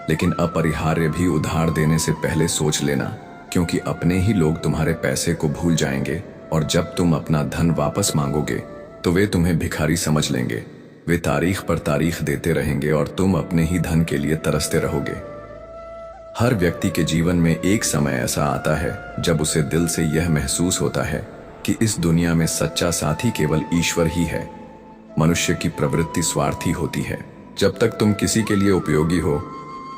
लेकिन अपरिहार्य भी उधार देने से पहले सोच लेना, क्योंकि अपने ही लोग तुम्हारे पैसे को भूल जाएंगे और जब तुम अपना धन वापस मांगोगे तो वे तुम्हें भिखारी समझ लेंगे। वे तारीख पर तारीख देते रहेंगे और तुम अपने ही धन के लिए तरसते रहोगे। हर व्यक्ति के जीवन में एक समय ऐसा आता है जब उसे दिल से यह महसूस होता है कि इस दुनिया में सच्चा साथी केवल ईश्वर ही है। मनुष्य की प्रवृत्ति स्वार्थी होती है। जब तक तुम किसी के लिए उपयोगी हो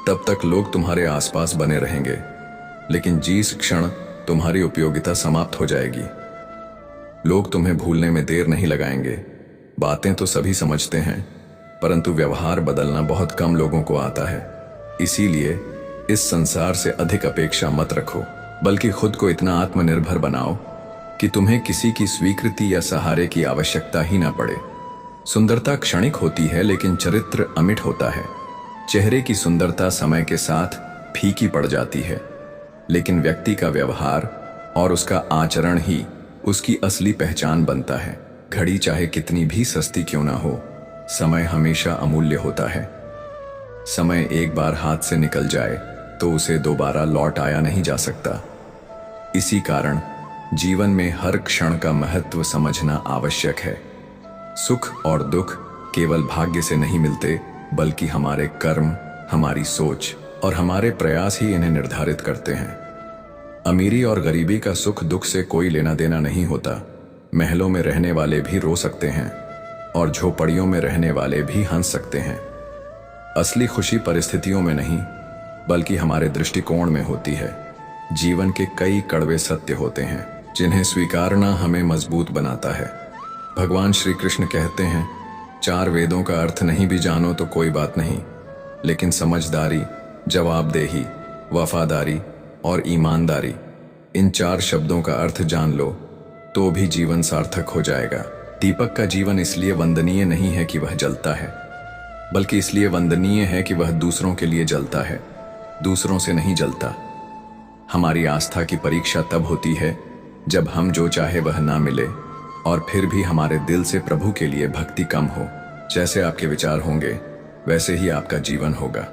तब तक लोग तुम्हारे आसपास बने रहेंगे, लेकिन जिस क्षण तुम्हारी उपयोगिता समाप्त हो जाएगी लोग तुम्हें भूलने में देर नहीं लगाएंगे। बातें तो सभी समझते हैं, परंतु व्यवहार बदलना बहुत कम लोगों को आता है। इसीलिए इस संसार से अधिक अपेक्षा मत रखो, बल्कि खुद को इतना आत्मनिर्भर बनाओ कि तुम्हें किसी की स्वीकृति या सहारे की आवश्यकता ही ना पड़े। सुंदरता क्षणिक होती है, लेकिन चरित्र अमिट होता है। चेहरे की सुंदरता समय के साथ फीकी पड़ जाती है, लेकिन व्यक्ति का व्यवहार और उसका आचरण ही उसकी असली पहचान बनता है। घड़ी चाहे कितनी भी सस्ती क्यों ना हो, समय हमेशा अमूल्य होता है। समय एक बार हाथ से निकल जाए तो उसे दोबारा लौट आया नहीं जा सकता। इसी कारण जीवन में हर क्षण का महत्व समझना आवश्यक है। सुख और दुख केवल भाग्य से नहीं मिलते, बल्कि हमारे कर्म, हमारी सोच और हमारे प्रयास ही इन्हें निर्धारित करते हैं। अमीरी और गरीबी का सुख दुख से कोई लेना देना नहीं होता। महलों में रहने वाले भी रो सकते हैं और झोपड़ियों में रहने वाले भी हंस सकते हैं। असली खुशी परिस्थितियों में नहीं, बल्कि हमारे दृष्टिकोण में होती है। जीवन के कई कड़वे सत्य होते हैं जिन्हें स्वीकारना हमें मजबूत बनाता है। भगवान श्री कृष्ण कहते हैं, 4 वेदों का अर्थ नहीं भी जानो तो कोई बात नहीं, लेकिन समझदारी, जवाबदेही, वफादारी और ईमानदारी, इन 4 शब्दों का अर्थ जान लो तो भी जीवन सार्थक हो जाएगा। दीपक का जीवन इसलिए वंदनीय नहीं है कि वह जलता है, बल्कि इसलिए वंदनीय है कि वह दूसरों के लिए जलता है, दूसरों से नहीं जलता। हमारी आस्था की परीक्षा तब होती है जब हम जो चाहे वह ना मिले और फिर भी हमारे दिल से प्रभु के लिए भक्ति कम हो। जैसे आपके विचार होंगे वैसे ही आपका जीवन होगा।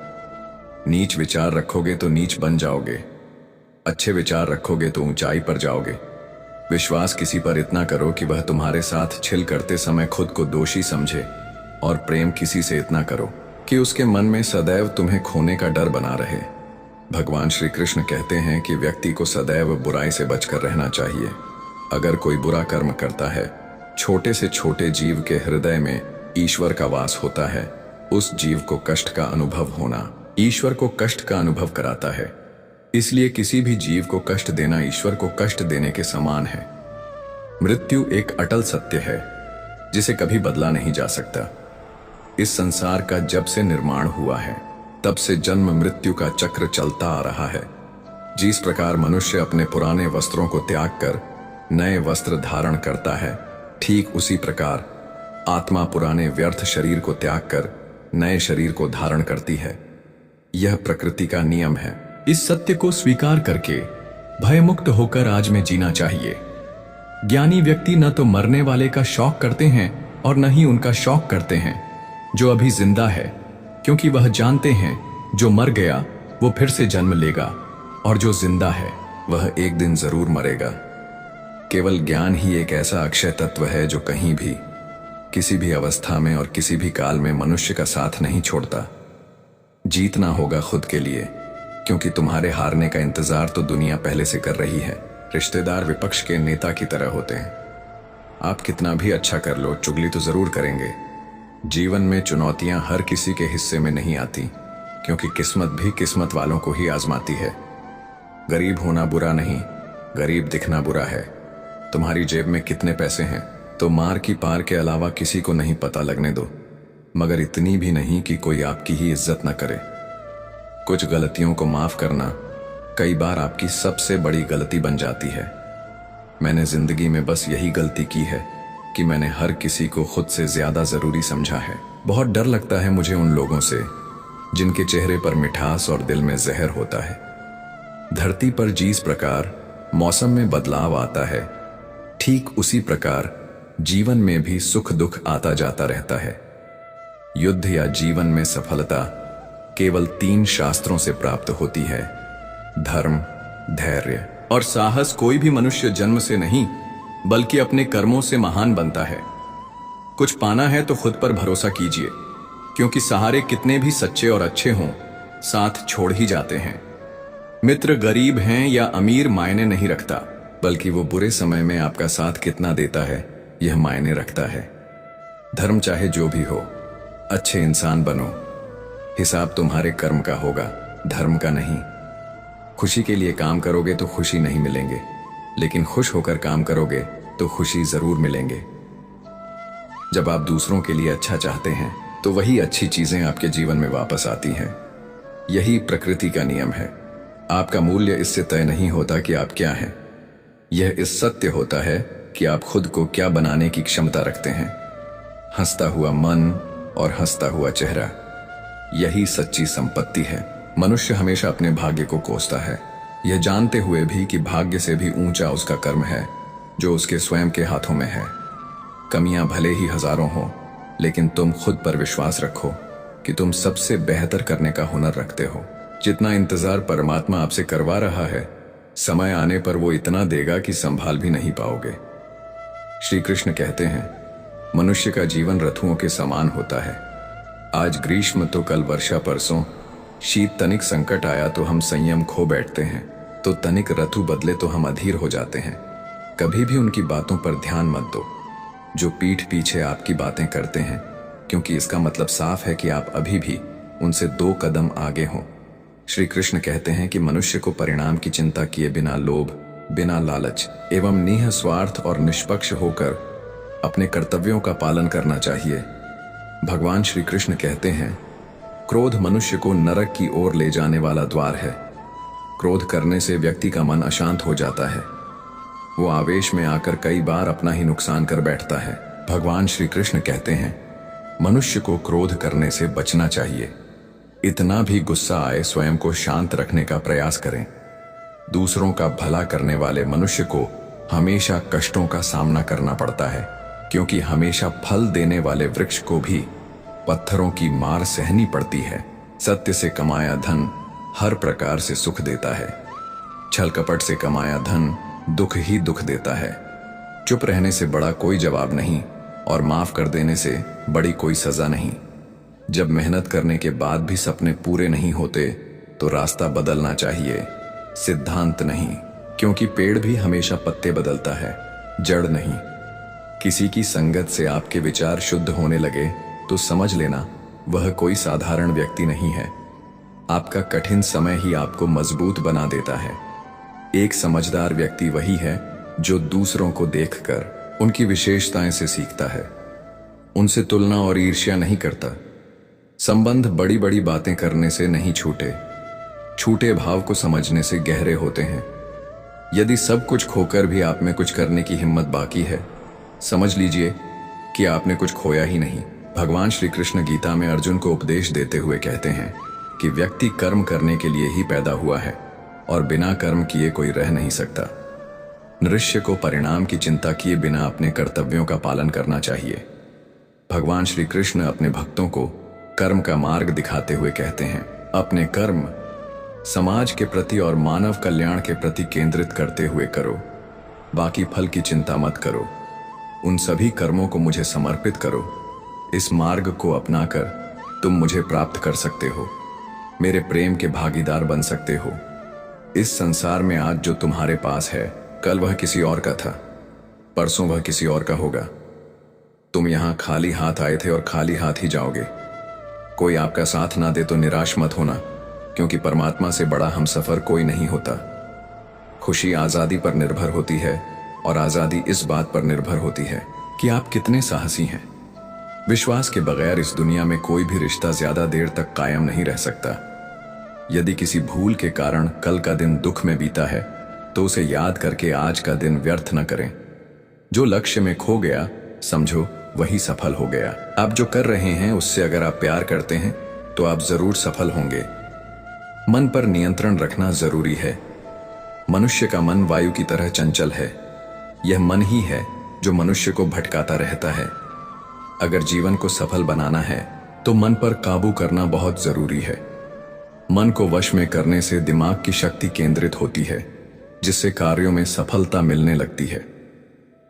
नीच विचार रखोगे तो नीच बन जाओगे, अच्छे विचार रखोगे तो ऊंचाई पर जाओगे। विश्वास किसी पर इतना करो कि वह तुम्हारे साथ छिल करते समय खुद को दोषी समझे, और प्रेम किसी से इतना करो कि उसके मन में सदैव तुम्हें खोने का डर बना रहे। भगवान श्री कृष्ण कहते हैं कि व्यक्ति को सदैव बुराई से बचकर रहना चाहिए। अगर कोई बुरा कर्म करता है, छोटे से छोटे जीव के हृदय में ईश्वर का वास होता है। उस जीव को कष्ट का अनुभव होना ईश्वर को कष्ट का अनुभव कराता है। इसलिए किसी भी जीव को कष्ट देना ईश्वर को कष्ट देने के समान है। मृत्यु एक अटल सत्य है जिसे कभी बदला नहीं जा सकता। इस संसार का जब से निर्माण हुआ है तब से जन्म मृत्यु का चक्र चलता आ रहा है। जिस प्रकार मनुष्य अपने पुराने वस्त्रों को त्याग कर नए वस्त्र धारण करता है, ठीक उसी प्रकार आत्मा पुराने व्यर्थ शरीर को त्याग कर नए शरीर को धारण करती है। यह प्रकृति का नियम है। इस सत्य को स्वीकार करके भयमुक्त होकर आज में जीना चाहिए। ज्ञानी व्यक्ति न तो मरने वाले का शौक करते हैं और न ही उनका शौक करते हैं जो अभी जिंदा है, क्योंकि वह जानते हैं जो मर गया वो फिर से जन्म लेगा और जो जिंदा है वह एक दिन जरूर मरेगा। केवल ज्ञान ही एक ऐसा अक्षय तत्व है जो कहीं भी, किसी भी अवस्था में और किसी भी काल में मनुष्य का साथ नहीं छोड़ता। जीतना होगा खुद के लिए, क्योंकि तुम्हारे हारने का इंतजार तो दुनिया पहले से कर रही है। रिश्तेदार विपक्ष के नेता की तरह होते हैं। आप कितना भी अच्छा कर लो, चुगली तो जरूर करेंगे। जीवन में चुनौतियां हर किसी के हिस्से में नहीं आती, क्योंकि किस्मत भी किस्मत वालों को ही आजमाती है। गरीब होना बुरा नहीं, गरीब दिखना बुरा है। तुम्हारी जेब में कितने पैसे हैं तो मार की पार के अलावा किसी को नहीं पता लगने दो, मगर इतनी भी नहीं कि कोई आपकी ही इज्जत न करे। कुछ गलतियों को माफ करना कई बार आपकी सबसे बड़ी गलती बन जाती है। मैंने जिंदगी में बस यही गलती की है कि मैंने हर किसी को खुद से ज्यादा जरूरी समझा है। बहुत डर लगता है मुझे उन लोगों से जिनके चेहरे पर मिठास और दिल में जहर होता है। धरती पर जिस प्रकार मौसम में बदलाव आता है, ठीक उसी प्रकार जीवन में भी सुख दुख आता जाता रहता है। युद्ध या जीवन में सफलता केवल 3 शास्त्रों से प्राप्त होती है: धर्म, धैर्य और साहस। कोई भी मनुष्य जन्म से नहीं बल्कि अपने कर्मों से महान बनता है। कुछ पाना है तो खुद पर भरोसा कीजिए, क्योंकि सहारे कितने भी सच्चे और अच्छे हों, साथ छोड़ ही जाते हैं। मित्र गरीब हैं या अमीर मायने नहीं रखता, बल्कि वो बुरे समय में आपका साथ कितना देता है यह मायने रखता है। धर्म चाहे जो भी हो, अच्छे इंसान बनो। हिसाब तुम्हारे कर्म का होगा, धर्म का नहीं। खुशी के लिए काम करोगे तो खुशी नहीं मिलेंगे, लेकिन खुश होकर काम करोगे तो खुशी जरूर मिलेंगे। जब आप दूसरों के लिए अच्छा चाहते हैं तो वही अच्छी चीजें आपके जीवन में वापस आती हैं। यही प्रकृति का नियम है। आपका मूल्य इससे तय नहीं होता कि आप क्या हैं, यह इस सत्य होता है कि आप खुद को क्या बनाने की क्षमता रखते हैं। हंसता हुआ मन और हंसता हुआ चेहरा, यही सच्ची संपत्ति है। मनुष्य हमेशा अपने भाग्य को कोसता है, यह जानते हुए भी कि भाग्य से भी ऊंचा उसका कर्म है जो उसके स्वयं के हाथों में है। कमियां भले ही हजारों हों, लेकिन तुम खुद पर विश्वास रखो कि तुम सबसे बेहतर करने का हुनर रखते हो। जितना इंतजार परमात्मा आपसे करवा रहा है, समय आने पर वो इतना देगा कि संभाल भी नहीं पाओगे। श्री कृष्ण कहते हैं, मनुष्य का जीवन रथुओं के समान होता है। आज ग्रीष्म तो कल वर्षा, परसों शीत, तनिक संकट आया तो हम संयम खो बैठते हैं, तो तनिक ऋतु बदले तो हम अधीर हो जाते हैं। कभी भी उनकी बातों पर ध्यान मत दो जो पीठ पीछे आपकी बातें करते हैं, क्योंकि इसका मतलब साफ है कि आप अभी भी उनसे 2 कदम आगे हो। श्री कृष्ण कहते हैं कि मनुष्य को परिणाम की चिंता किए बिना लोभ, बिना लालच एवं निःस्वार्थ और निष्पक्ष होकर अपने कर्तव्यों का पालन करना चाहिए। भगवान श्री कृष्ण कहते हैं, क्रोध मनुष्य को नरक की ओर ले जाने वाला द्वार है। क्रोध करने से व्यक्ति का मन अशांत हो जाता है, वो आवेश में आकर कई बार अपना ही नुकसान कर बैठता है। भगवान श्री कृष्ण कहते हैं, मनुष्य को क्रोध करने से बचना चाहिए। इतना भी गुस्सा आए स्वयं को शांत रखने का प्रयास करें। दूसरों का भला करने वाले मनुष्य को हमेशा कष्टों का सामना करना पड़ता है, क्योंकि हमेशा फल देने वाले वृक्ष को भी पत्थरों की मार सहनी पड़ती है। सत्य से कमाया धन हर प्रकार से सुख देता है, छल कपट से कमाया धन दुख ही दुख देता है। चुप रहने से बड़ा कोई जवाब नहीं और माफ कर देने से बड़ी कोई सजा नहीं। जब मेहनत करने के बाद भी सपने पूरे नहीं होते तो रास्ता बदलना चाहिए, सिद्धांत नहीं, क्योंकि पेड़ भी हमेशा पत्ते बदलता है, जड़ नहीं। किसी की संगत से आपके विचार शुद्ध होने लगे तो समझ लेना वह कोई साधारण व्यक्ति नहीं है। आपका कठिन समय ही आपको मजबूत बना देता है। एक समझदार व्यक्ति वही है जो दूसरों को देखकर उनकी विशेषताएं से सीखता है, उनसे तुलना और ईर्ष्या नहीं करता। संबंध बड़ी बड़ी बातें करने से नहीं छूटे, छूटे भाव को समझने से गहरे होते हैं। यदि सब कुछ खोकर भी आप में कुछ करने की हिम्मत बाकी है, समझ लीजिए कि आपने कुछ खोया ही नहीं। भगवान श्री कृष्ण गीता में अर्जुन को उपदेश देते हुए कहते हैं कि व्यक्ति कर्म करने के लिए ही पैदा हुआ है और बिना कर्म किए कोई रह नहीं सकता। नृष्य को परिणाम की चिंता किए बिना अपने कर्तव्यों का पालन करना चाहिए। भगवान श्री कृष्ण अपने भक्तों को कर्म का मार्ग दिखाते हुए कहते हैं, अपने कर्म समाज के प्रति और मानव कल्याण के प्रति केंद्रित करते हुए करो, बाकी फल की चिंता मत करो। उन सभी कर्मों को मुझे समर्पित करो। इस मार्ग को अपनाकर तुम मुझे प्राप्त कर सकते हो, मेरे प्रेम के भागीदार बन सकते हो। इस संसार में आज जो तुम्हारे पास है, कल वह किसी और का था, परसों वह किसी और का होगा। तुम यहां खाली हाथ आए थे और खाली हाथ ही जाओगे। कोई आपका साथ ना दे तो निराश मत होना, क्योंकि परमात्मा से बड़ा हमसफर कोई नहीं होता। खुशी आजादी पर निर्भर होती है और आजादी इस बात पर निर्भर होती है कि आप कितने साहसी हैं। विश्वास के बगैर इस दुनिया में कोई भी रिश्ता ज्यादा देर तक कायम नहीं रह सकता। यदि किसी भूल के कारण कल का दिन दुख में बीता है तो उसे याद करके आज का दिन व्यर्थ न करें। जो लक्ष्य में खो गया समझो वही सफल हो गया। आप जो कर रहे हैं उससे अगर आप प्यार करते हैं तो आप जरूर सफल होंगे। मन पर नियंत्रण रखना जरूरी है। मनुष्य का मन वायु की तरह चंचल है। यह मन ही है जो मनुष्य को भटकाता रहता है। अगर जीवन को सफल बनाना है तो मन पर काबू करना बहुत जरूरी है। मन को वश में करने से दिमाग की शक्ति केंद्रित होती है, जिससे कार्यों में सफलता मिलने लगती है।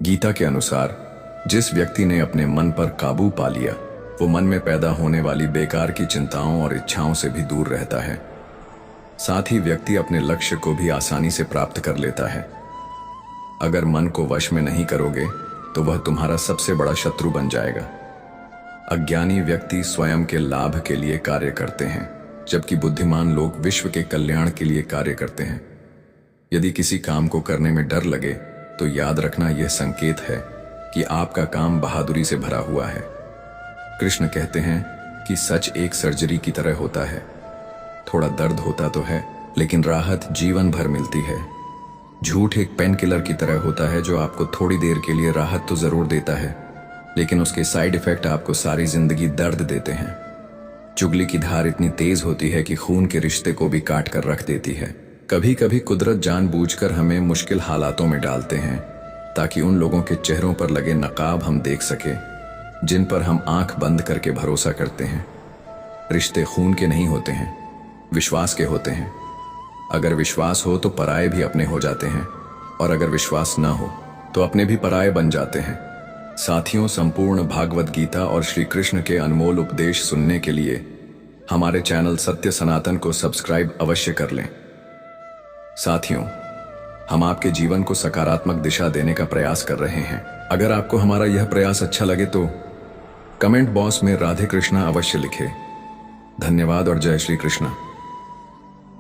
गीता के अनुसार जिस व्यक्ति ने अपने मन पर काबू पा लिया, वो मन में पैदा होने वाली बेकार की चिंताओं और इच्छाओं से भी दूर रहता है। साथ ही व्यक्ति अपने लक्ष्य को भी आसानी से प्राप्त कर लेता है। अगर मन को वश में नहीं करोगे तो वह तुम्हारा सबसे बड़ा शत्रु बन जाएगा। अज्ञानी व्यक्ति स्वयं के लाभ के लिए कार्य करते हैं, जबकि बुद्धिमान लोग विश्व के कल्याण के लिए कार्य करते हैं। यदि किसी काम को करने में डर लगे तो याद रखना यह संकेत है कि आपका काम बहादुरी से भरा हुआ है। कृष्ण कहते हैं कि सच एक सर्जरी की तरह होता है। थोड़ा दर्द होता तो है, लेकिन राहत जीवन भर मिलती है। झूठ एक पेन किलर की तरह होता है जो आपको थोड़ी देर के लिए राहत तो जरूर देता है, लेकिन उसके साइड इफेक्ट आपको सारी जिंदगी दर्द देते हैं। चुगली की धार इतनी तेज होती है कि खून के रिश्ते को भी काट कर रख देती है। कभी कभी कुदरत जानबूझकर हमें मुश्किल हालातों में डालते हैं ताकि उन लोगों के चेहरों पर लगे नकाब हम देख सके जिन पर हम आंख बंद करके भरोसा करते हैं। रिश्ते खून के नहीं होते हैं, विश्वास के होते हैं। अगर विश्वास हो तो पराये भी अपने हो जाते हैं, और अगर विश्वास न हो तो अपने भी पराये बन जाते हैं। साथियों, संपूर्ण भागवत गीता और श्री कृष्ण के अनमोल उपदेश सुनने के लिए हमारे चैनल सत्य सनातन को सब्सक्राइब अवश्य कर लें। साथियों, हम आपके जीवन को सकारात्मक दिशा देने का प्रयास कर रहे हैं। अगर आपको हमारा यह प्रयास अच्छा लगे तो कमेंट बॉक्स में राधे कृष्णा अवश्य लिखें। धन्यवाद और जय श्री कृष्ण।